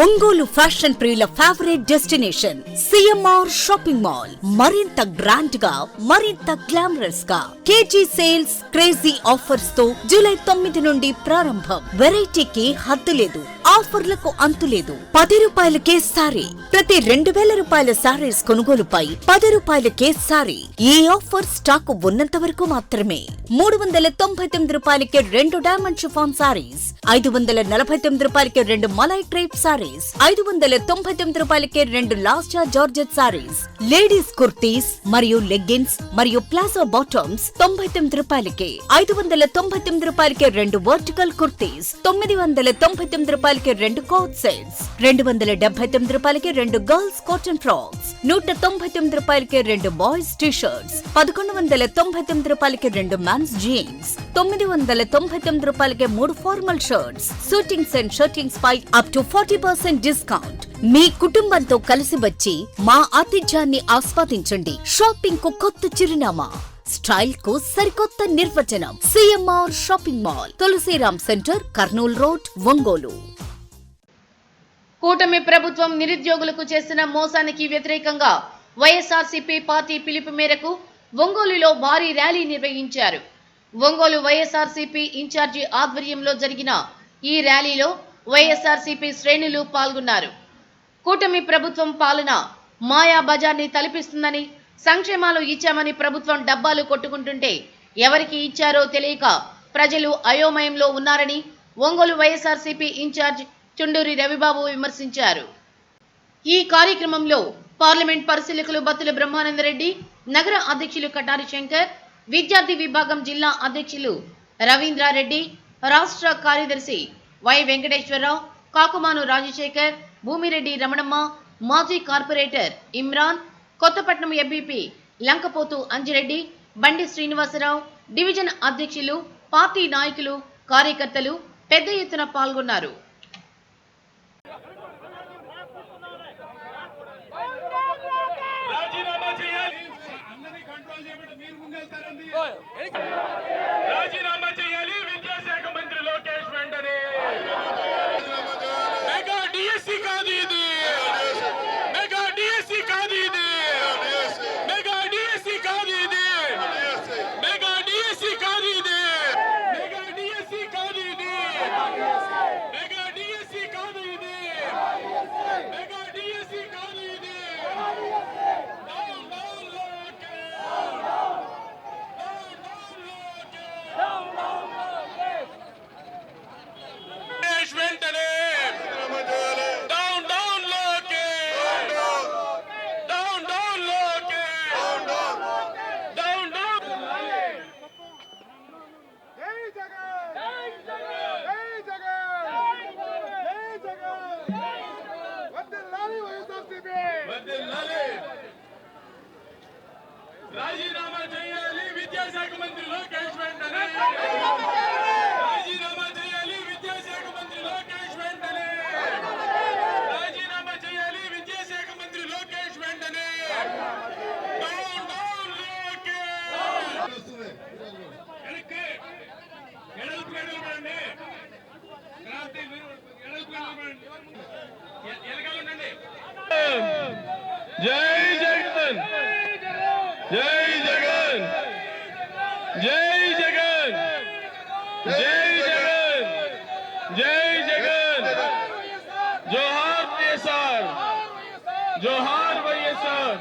Ongole fashion ప్రియుల favourite destination CMR shopping mall. మరింత grand గా, మరింత గ్లామరస్ గా కేజీ సేల్స్, క్రేజీ ఆఫర్స్ తో జూలై 9 నుండి ప్రారంభం. వెరైటీకి హద్దు లేదు, ఆఫర్లకు అంతు లేదు. 10 రూపాయలకే సారీ. ప్రతి 2000 రూపాయల సారీస్ కొనుగోలుపై 10 రూపాయలకే సారీ. ఈ ఆఫర్ స్టాకు ఉన్నంత వరకు మాత్రమే. 399 రూపాయలకి 2 డైమండ్ షిఫాన్ సారీస్, 549 రూపాయలకి 2 మలై క్రేప్ సారీస్, 599 రూపాయలకి 2 లాస్టా జార్జెట్ సారీస్, లేడీస్ కుర్తీస్ మరియు లెగ్గిన్స్ మరియు ప్లాజో బాటమ్స్ 99 రూపాయలకి, 599 రూపాయలకి 2 వర్టికల్ కుర్తీస్, 999 రూపాయలకి 2 కోట్ సెట్స్, 279 రూపాయలకి 2 గర్ల్స్ కాటన్ ఫ్రాక్స్, 199 రూపాయలకి 2 బాయ్స్ టీ షర్ట్స్, 1199 రూపాయలకి 2 మెన్స్ జీన్స్, 999 రూపాయలకి 3 formal shirts, suitings and shirtings పై అప్ టు 40% డిస్కౌంట్. మీ కుటుంబంతో కలిసి వచ్చి మా ఆతిథ్యాన్ని ఆస్వాదించండి. షాపింగ్ కు కొత్త చిరునామా, స్టైల్ కు సరికొత్త నిర్వచనం. CMR shopping mall, Tulsiram centre, Kurnool road, Ongole. కూటమి ప్రభుత్వం నిరుద్యోగులకు చేసిన మోసానికి వ్యతిరేకంగా వైఎస్ఆర్సీపీ పార్టీ పిలుపు మేరకు ఒంగోలులో భారీ ర్యాలీ నిర్వహించారు. ఒంగోలు వైఎస్ఆర్సీపీ ఇన్ఛార్జి ఆధ్వర్యంలో జరిగిన ఈ ర్యాలీలో వైఎస్ఆర్సీపీ శ్రేణులు పాల్గొన్నారు. కూటమి ప్రభుత్వం పాలన మాయా బజార్ని తలపిస్తుందని, సంక్షేమాలు ఇచ్చామని ప్రభుత్వం డబ్బాలు కొట్టుకుంటుంటే ఎవరికి ఇచ్చారో తెలియక ప్రజలు అయోమయంలో ఉన్నారని ఒంగోలు వైఎస్ఆర్సీపీ ఇన్ఛార్జ్ చుండూరి రవిబాబు విమర్శించారు. ఈ కార్యక్రమంలో పార్లమెంట్ పరిశీలకులు బత్తుల బ్రహ్మానందరెడ్డి, నగర అధ్యక్షులు కటారి శంకర్, విద్యార్థి విభాగం జిల్లా అధ్యక్షులు రవీంద్రారెడ్డి, రాష్ట్ర కార్యదర్శి వై వెంకటేశ్వరరావు, కాకుమాను రాజశేఖర్, భూమిరెడ్డి రమణమ్మ, మాజీ కార్పొరేటర్ ఇమ్రాన్, కొత్తపట్నం ఎంపీపీ లంకపోతు అంజిరెడ్డి, బండి శ్రీనివాసరావు, డివిజన్ అధ్యక్షులు, పార్టీ నాయకులు, కార్యకర్తలు పెద్ద ఎత్తున పాల్గొన్నారు. రాజీనామా చేయాలి విద్యాశాఖ మంత్రి లోకేష్ వెంటనే. మెగా డిఎస్సి కాదు ఇది, మెగా డిఎస్సి కాదు ఇది, మెగా డిఎస్సి కాదు ఇది, మెగా డిఎస్సి కాదు ఇది, మెగా డిఎస్సి కాదు ఇది, మెగా డిఎస్సి కాదు ఇది, మెగా డిఎస్సి కాదు ఇది. రాజీనామా చేయాలి విద్యాశాఖ మంత్రి లోకేష్ వెంటనే. రాజీనామా చేయాలి విద్యాశాఖ మంత్రి లోకేష్ వెంటనే. రాజీనామా చేయాలి విద్యాశాఖ మంత్రి లోకేష్ వెంటనే. Down down Lokesh. వెనక్కి ఎడల్పు ఎడల్పండి, క్రాంతి ఎడల్పు ఎడల్పండి, ఎలగాలండి. జై జగన్, జై జగన్, జై జగన్, జై జగన్, జై జగన్, జోహార్ వైఎస్ఆర్, జోహార్ వైఎస్ఆర్.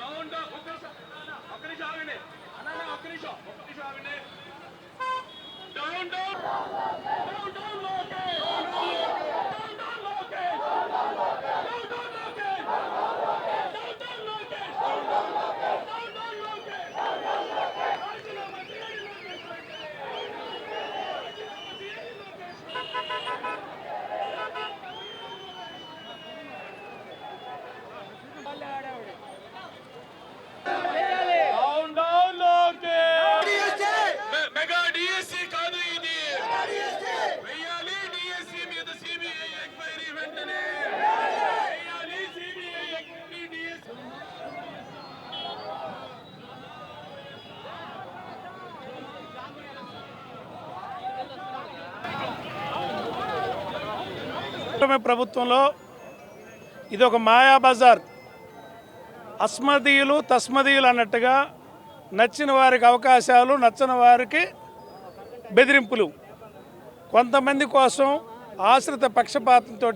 డౌన్ డౌన్ ఒక్క నిమిషం ఆగండి అన్న ఒక్క నిమిషం ఆగండి డౌన్ డౌన్ డౌన్ డౌన్ లోకే డౌన్ డౌన్ లోకే డౌన్ డౌన్ లోకే డౌన్ డౌన్ లోకే డౌన్ డౌన్ లోకే రాజీనామా చేయండి డౌన్ డౌన్ లోకే మెగా డిఎస్సి కాదు ఇది వెయ్యాలి డిఎస్సి మీద సిబిఐ ఎంక్వైరీ వెంటనే వెయ్యాలి సిబిఐ ఎంక్వైరీ డిఎస్సి ప్రభుత్వంలో ఇది ఒక మాయా బజార్. అస్మదీయులు తస్మదీయులు అన్నట్టుగా నచ్చిన వారికి అవకాశాలు, నచ్చని వారికి బెదిరింపులు. కొంతమంది కోసం ఆశ్రిత పక్షపాతంతో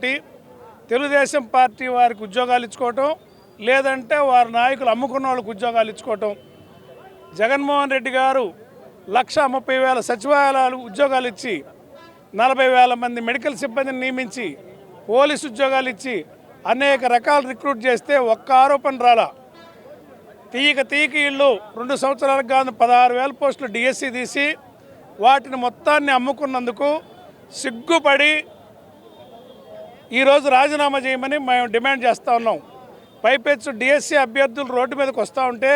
తెలుగుదేశం పార్టీ వారికి ఉద్యోగాలు ఇచ్చుకోవటం, లేదంటే వారి నాయకులు అమ్ముకున్న వాళ్ళకి ఉద్యోగాలు ఇచ్చుకోవటం. జగన్మోహన్ రెడ్డి గారు 1,30,000 సచివాలయాలు ఉద్యోగాలు ఇచ్చి 40,000 మంది మెడికల్ సిబ్బందిని నియమించి పోలీసు ఉద్యోగాలు ఇచ్చి అనేక రకాలు రిక్రూట్ చేస్తే ఒక్క ఆరోపణ రాలా. తీయక ఇళ్ళు 2 సంవత్సరాలకు గాను 16,000 పోస్టులు డిఎస్సి తీసి వాటిని మొత్తాన్ని అమ్ముకున్నందుకు సిగ్గుపడి ఈరోజు రాజీనామా చేయమని మేము డిమాండ్ చేస్తూ ఉన్నాం. పైపెచ్చు డిఎస్సి అభ్యర్థులు రోడ్డు మీదకి వస్తూ ఉంటే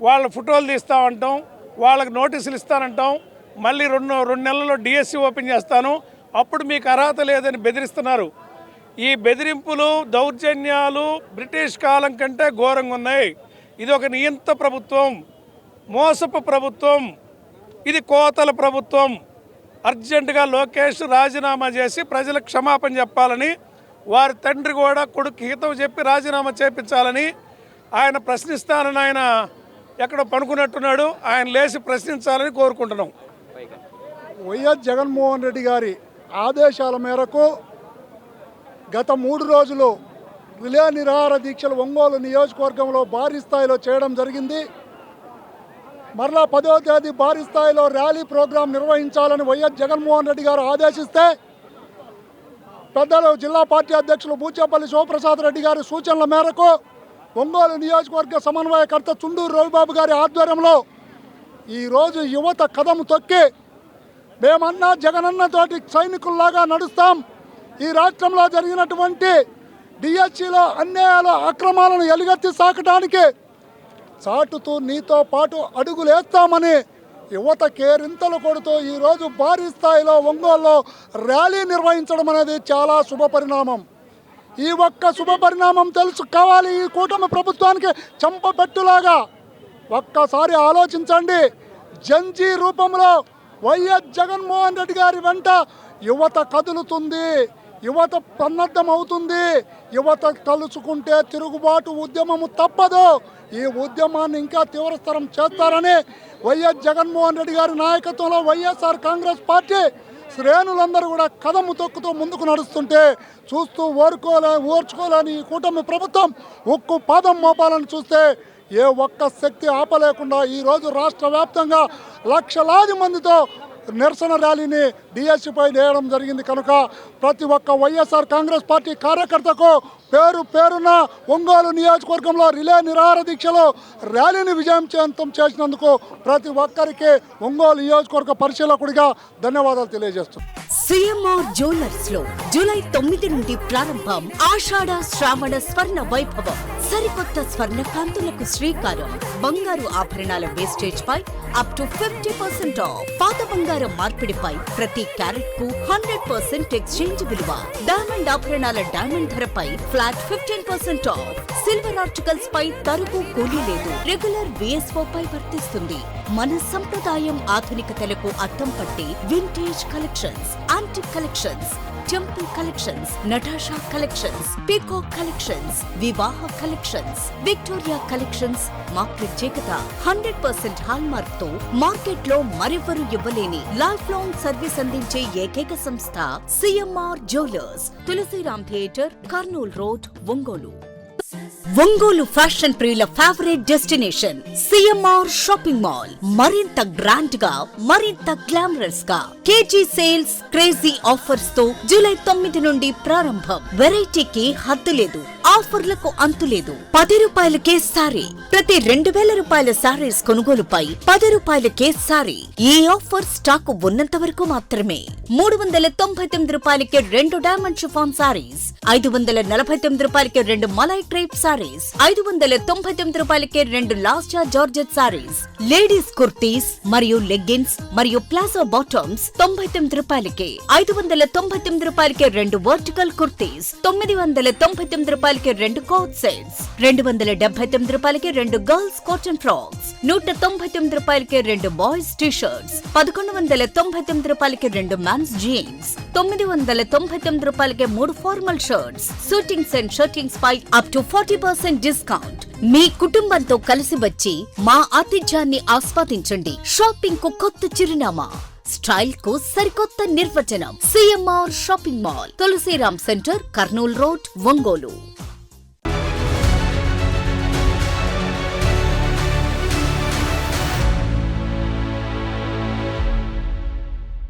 వాళ్ళ ఫోటోలు తీస్తూ ఉంటాం, వాళ్ళకి నోటీసులు ఇస్తానంటాం. మళ్ళీ రెండు నెలల్లో డిఎస్సి ఓపెన్ చేస్తాను, అప్పుడు మీకు అర్హత లేదని బెదిరిస్తున్నారు. ఈ బెదిరింపులు, దౌర్జన్యాలు బ్రిటిష్ కాలం కంటే ఘోరంగా ఉన్నాయి. ఇది ఒక నియంత ప్రభుత్వం, మోసపు ప్రభుత్వం, ఇది కోతల ప్రభుత్వం. అర్జెంటుగా లోకేష్ రాజీనామా చేసి ప్రజలకు క్షమాపణ చెప్పాలని, వారి తండ్రి కూడా కొడుకు హితవు చెప్పి రాజీనామా చేపించాలని ఆయన ప్రశ్నిస్తానని ఆయన ఎక్కడ పనుకున్నట్టున్నాడు. ఆయన లేచి ప్రశ్నించాలని కోరుకుంటున్నాం. వైఎస్ జగన్మోహన్ రెడ్డి గారి ఆదేశాల మేరకు గత 3 రోజులు రిలే నిరాహార దీక్షలు ఒంగోలు నియోజకవర్గంలో భారీ స్థాయిలో చేయడం జరిగింది. మరలా 10వ తేదీ భారీ స్థాయిలో ర్యాలీ ప్రోగ్రాం నిర్వహించాలని వైఎస్ జగన్మోహన్ రెడ్డి గారు ఆదేశిస్తే పెద్దలు జిల్లా పార్టీ అధ్యక్షులు బూచేపల్లి శివప్రసాద్ రెడ్డి గారి సూచనల మేరకు ఒంగోలు నియోజకవర్గ సమన్వయకర్త చుండూరు రవిబాబు గారి ఆధ్వర్యంలో ఈరోజు యువత కదము తొక్కి మేమన్నా జగనన్నతోటి సైనికుల్లాగా నడుస్తాం, ఈ రాష్ట్రంలో జరిగినటువంటి డిఎస్సిలో అన్యాయాలు, అక్రమాలను ఎలుగెత్తి సాకడానికి చాటుతూ నీతో పాటు అడుగులేస్తామని యువత కేరింతలు కొడుతూ ఈరోజు భారీ స్థాయిలో ఒంగోలులో ర్యాలీ నిర్వహించడం అనేది చాలా శుభపరిణామం. ఈ ఒక్క శుభపరిణామం తెలుసుకోవాలి ఈ కూటమి ప్రభుత్వానికి చెంపపెట్టులాగా. ఒక్కసారి ఆలోచించండి, జంజీ రూపంలో వైఎస్ జగన్మోహన్ రెడ్డి గారి వెంట యువత కదులుతుంది, యువత సన్నద్ధం అవుతుంది. యువత తలుచుకుంటే తిరుగుబాటు ఉద్యమము తప్పదు. ఈ ఉద్యమాన్ని ఇంకా తీవ్రతరం చేస్తారని వైఎస్ జగన్మోహన్ రెడ్డి గారి నాయకత్వంలో వైఎస్ఆర్ కాంగ్రెస్ పార్టీ శ్రేణులందరూ కూడా కదము తొక్కుతూ ముందుకు నడుస్తుంటే చూస్తూ ఓర్చుకోలేని ఈ కూటమి ప్రభుత్వం ఉక్కు పాదం మోపాలని చూస్తే ఏ ఒక్క శక్తి ఆపలేకుండా ఈరోజు రాష్ట్ర వ్యాప్తంగా లక్షలాది మందితో నిరసన ర్యాలీని డిఎస్సిపై వేయడం జరిగింది. కనుక ప్రతి ఒక్క వైఎస్ఆర్ కాంగ్రెస్ పార్టీ కార్యకర్తకు పేరున ఒంగోలు నియోజకవర్గంలో రిలే నిరాహార దీక్షలో ర్యాలీని విజయవంతం చేసినందుకు ప్రతి ఒక్కరికి ఒంగోలు నియోజకవర్గ పరిశీలకుడిగా ధన్యవాదాలు తెలియజేస్తున్నాను. సిఎంఆర్ జ్యువెలర్స్ లో జూలై 9 నుండి ప్రారంభం ఆషాఢ శ్రావణ స్వర్ణ వైభవం. సరికొత్త స్వర్ణ కాంతులకు శ్రీకారం. బంగారు ఆభరణాల వేస్టేజ్ పై అప్ టు 50% ఆఫ్. పాత బంగారం మార్పిడిపై ప్రతి క్యారెట్ కు 100% ఎక్స్చేంజ్ విలువ. డైమండ్ ఆభరణాల డైమండ్ ధరపై ఫ్లాట్ 15% ఆఫ్. సిల్వర్ ఆర్టికల్స్ పై తరుగు కూలీ లేదు. రెగ్యులర్ బిఎస్ఓ పై వర్తిస్తుంది. మన సంప్రదాయం ఆధునికతలకు అద్దం పట్టి vintage collections, antique collections, temple collections, Natasha collections, peacock collections, వివాహ కలెక్షన్స్, విక్టోరియా కలెక్షన్స్ మా ప్రత్యేకత. 100% హాల్మార్క్ తో మార్కెట్ లో మరెవరూ ఇవ్వలేని లైఫ్ లాంగ్ సర్వీస్ అందించే ఏకైక సంస్థ CMR jewellers. Tulasiram theatre, Kurnool road, Ongole. Ongole fashion ప్రియుల favourite destination CMR shopping mall. మరింత గ్రాండ్ గా, మరింత గ్లామరస్ గా కేజీ సేల్స్, క్రేజీ ఆఫర్స్ తో జూలై 9 నుండి ప్రారంభం. వెరైటీకి హద్దు లేదు, ఆఫర్లకు అంతు లేదు. 10 రూపాయలకే సారీ. ప్రతి 2000 రూపాయల సారీస్ కొనుగోలుపై 10 రూపాయలకే సారీ. ఈ ఆఫర్ స్టాకు ఉన్నంత వరకు మాత్రమే. 399 రూపాయలకే 2 డైమండ్ షిఫాన్ సారీస్, 549 రూపాయలకే 2 మలై క్రేప్ సారీస్, 599 రూపాయలకే 2 లాస్టా జార్జెట్ సారీస్, లేడీస్ కుర్తీస్ మరియు లెగ్గిన్స్ మరియు ప్లాజో బాటమ్స్ 99 రూపాయలకే, 599 రూపాయలకే 2 వర్టికల్ కుర్తీస్, 999 రూపాయలకే 2 కోట్ సెట్స్, 279 రూపాయలకే 2 గర్ల్స్ కాటన్ ఫ్రాక్స్, 199 రూపాయలకే 2 బాయ్స్ టీ షర్ట్స్, 1199 రూపాయలకే 2 మెన్స్ జీన్స్, 999 రూపాయలకే 3 formal shirts, suitings and shirtings పై అప్ టు 40% డిస్కౌంట్. మీ కుటుంబంతో కలిసి వచ్చి మా ఆతిథ్యాన్ని ఆస్వాదించండి. షాపింగ్ కు కొత్త చిరునామా, స్టైల్ కు సరికొత్త నిర్వచనం. CMR shopping mall, Tulsiram centre, Kurnool road, Ongole.